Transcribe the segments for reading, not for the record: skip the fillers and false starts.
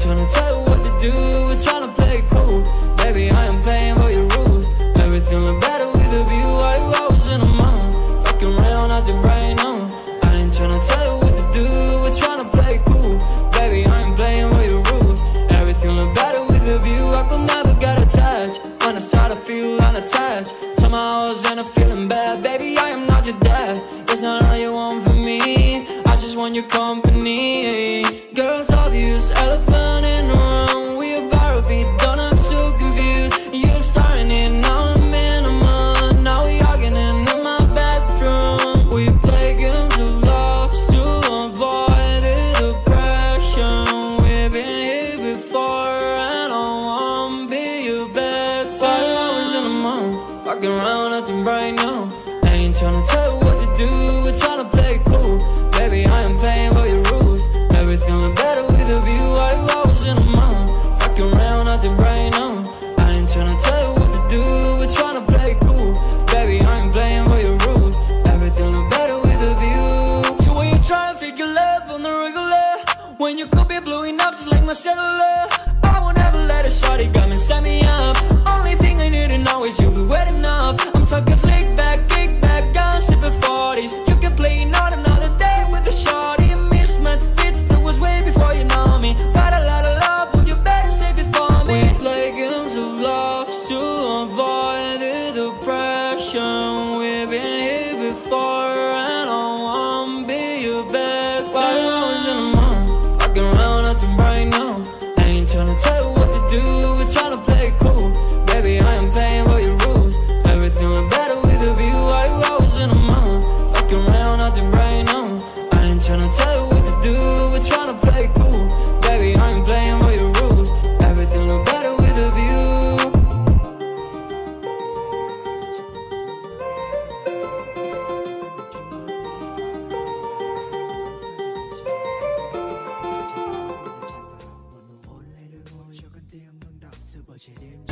tryna tell you what to do, we're tryna play it cool. Baby, I am playing by your rules. Everything look better with a view. Why you always in a mind? Fucking around out your brain, no. I ain't tryna tell you what to do, we're tryna play it cool. Baby, I ain't playing by your rules. Everything look better with a view. I could never get attached. When I start to feel unattached, somehow I was in a feeling bad. Baby, I am not your dad. It's not all you want from me, I just want your company. Girls obvious, elephant in the room. We about to be done, I'm too confused. You're starting it, now I'm in a mood. Now we arguing in my bedroom. We play games of love to avoid the depression. We've been here before and I won't be your bed. While I was in the mood, walking around acting right now. I ain't tryna tell you what to do, we're tryna play it cool. Baby, I am playing by your rules. Everything look better with a view. Why you always in a mind? Fucking around acting right now. I ain't tryna tell you what to do, we're tryna play it cool. Baby, I ain't playing by your rules. Everything look better with a view. So when you try and figure love on the regular, when you could be blowing up just like my cellular, I won't ever let a shawty come and set me up. Only thing I need to know is you'll be wet enough. I'm talking slick back, kick back, I'm sipping 40s. You can play another day with a shawty. A mismatch fits that was way before you know me. Got a lot of love, well you better save it for me. We play games of love to avoid the depression. We've been here before and I won't be your bed. While I was in the mind, walking around acting right now. I ain't tryna tell you what to do, we're tryna play it cool. Baby, I am playing by your rules. Everything look better with a view. Why you always in a mind? Fucking around acting right now. I ain't tryna tell you what to do, we're tryna play it cool. Baby, I ain't playing by your rules. Everything look better with a view.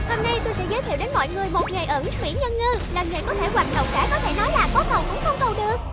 Hôm nay tôi sẽ giới thiệu đến mọi người một nghề ẩn mỹ nhân ngư, là nghề có thể hoành đầu cả, có thể nói là có cầu cũng không cầu được.